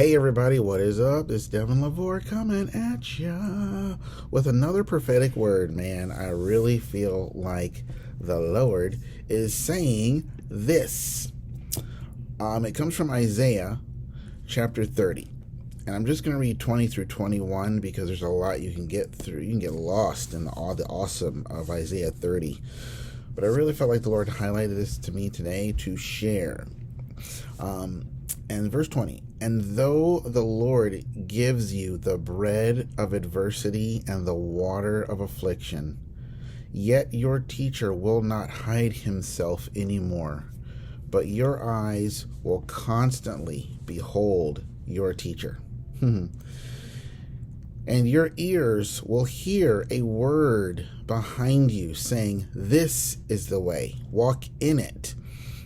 Hey everybody, what is up? It's Devin LaVore coming at ya with another prophetic word. Man, I really feel like the Lord is saying this. It comes from Isaiah chapter 30. And I'm just going to read 20 through 21 because there's a lot you can get through. You can get lost in all the awesome of Isaiah 30. But I really felt like the Lord highlighted this to me today to share. And verse 20, and though the Lord gives you the bread of adversity and the water of affliction, yet your teacher will not hide himself anymore, but your eyes will constantly behold your teacher. And your ears will hear a word behind you saying, this is the way, walk in it,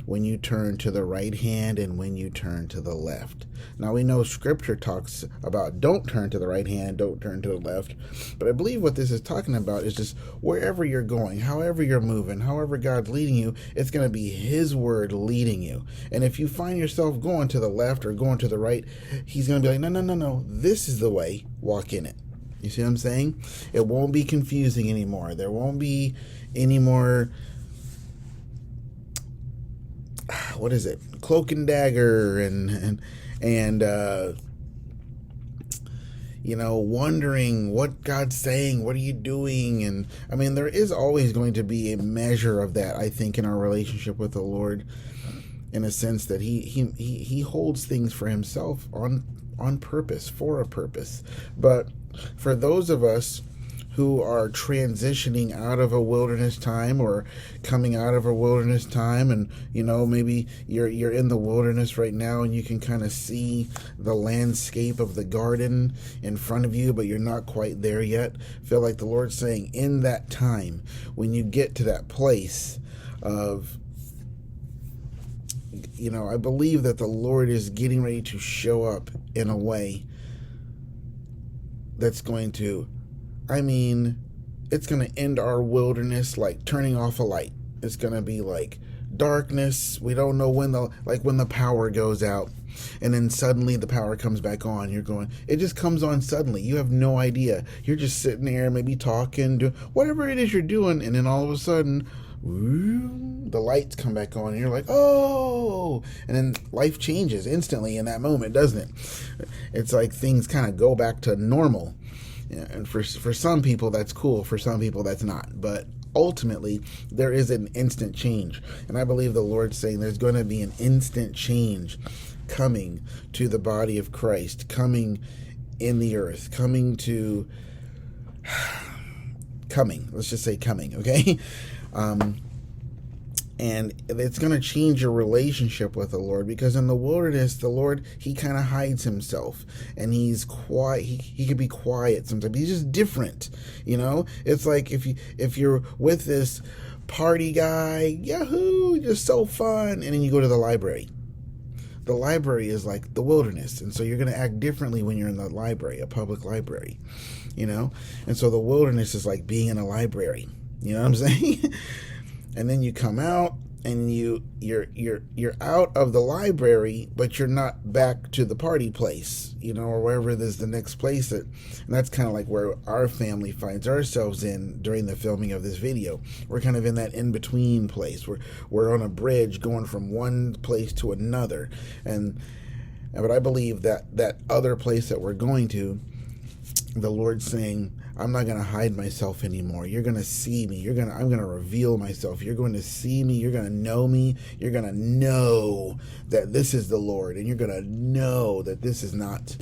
when you turn to the right hand and when you turn to the left. Now we know scripture talks about don't turn to the right hand, don't turn to the left. But I believe what this is talking about is just wherever you're going, however you're moving, however God's leading you, it's going to be his word leading you. And if you find yourself going to the left or going to the right, he's going to be like, no, this is the way, walk in it. You see what I'm saying? It won't be confusing anymore. There won't be any more what is it? Cloak and dagger and wondering what God's saying, what are you doing? And I mean, there is always going to be a measure of that, I think, in our relationship with the Lord, in a sense that he holds things for himself on purpose, for a purpose. But for those of us who are transitioning out of a wilderness time or coming out of a wilderness time, and maybe you're in the wilderness right now and you can kind of see the landscape of the garden in front of you, but you're not quite there yet. Feel like the Lord's saying in that time, when you get to that place of, I believe that the Lord is getting ready to show up in a way that's going to, it's going to end our wilderness like turning off a light. It's going to be like darkness. We don't know when the power goes out, and then suddenly the power comes back on. It just comes on suddenly. You have no idea. You're just sitting there, maybe talking, doing whatever it is you're doing, and then all of a sudden, the lights come back on, and you're like, oh, and then life changes instantly in that moment, doesn't it? It's like things kind of go back to normal. Yeah, and for some people that's cool, for some people that's not. But ultimately, there is an instant change. And I believe the Lord's saying there's going to be an instant change coming to the body of Christ, coming in the earth, let's just say coming, okay? And it's going to change your relationship with the Lord, because in the wilderness, the Lord, he kind of hides himself, and he's quiet. He can be quiet sometimes. He's just different, It's like if you're with this party guy, yahoo, just so fun, and then you go to the library. The library is like the wilderness, and so you're going to act differently when you're in the library, a public library, And so the wilderness is like being in a library. You know what I'm saying? And then you come out and you're out of the library, but you're not back to the party place, or wherever there's the next place. And that's kind of like where our family finds ourselves in during the filming of this video. We're kind of in that in-between place. We're on a bridge going from one place to another. But I believe that other place that we're going to, the Lord's saying, I'm not going to hide myself anymore. You're going to see me. I'm going to reveal myself. You're going to see me. You're going to know me. You're going to know that this is the Lord. And you're going to know that this is not.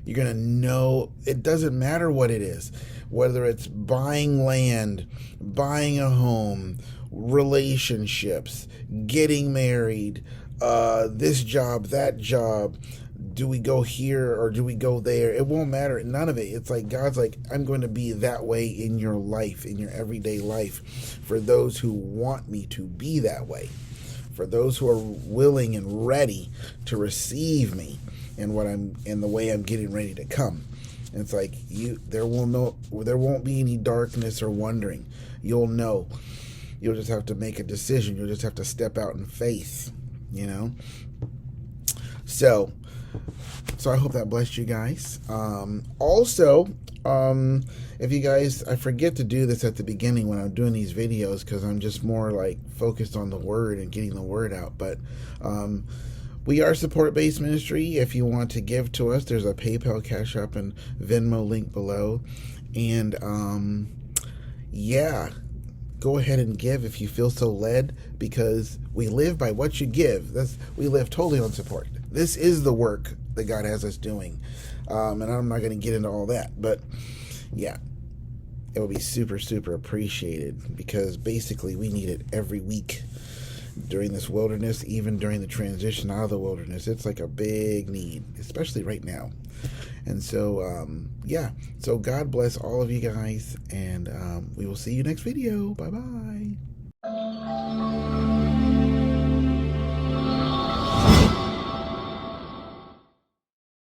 You're going to know. It doesn't matter what it is. Whether it's buying land, buying a home, relationships, getting married, this job, that job. Do we go here or do we go there? It won't matter. None of it. It's like God's like, I'm going to be that way in your life, in your everyday life, for those who want me to be that way, for those who are willing and ready to receive me in the way I'm getting ready to come. And it's like there won't be any darkness or wondering. You'll know. You'll just have to make a decision. You'll just have to step out in faith. So So I hope that blessed you guys. Also, if you guys, I forget to do this at the beginning when I'm doing these videos because I'm just more like focused on the word and getting the word out. But we are support-based ministry. If you want to give to us, there's a PayPal, Cash App, and Venmo link below. And yeah, go ahead and give if you feel so led, because we live by what you give. We live totally on support. This is the work that God has us doing. And I'm not going to get into all that, but yeah, it will be super, super appreciated, because basically we need it every week during this wilderness, even during the transition out of the wilderness. It's like a big need, especially right now. And so, yeah, so God bless all of you guys, and we will see you next video. Bye-bye.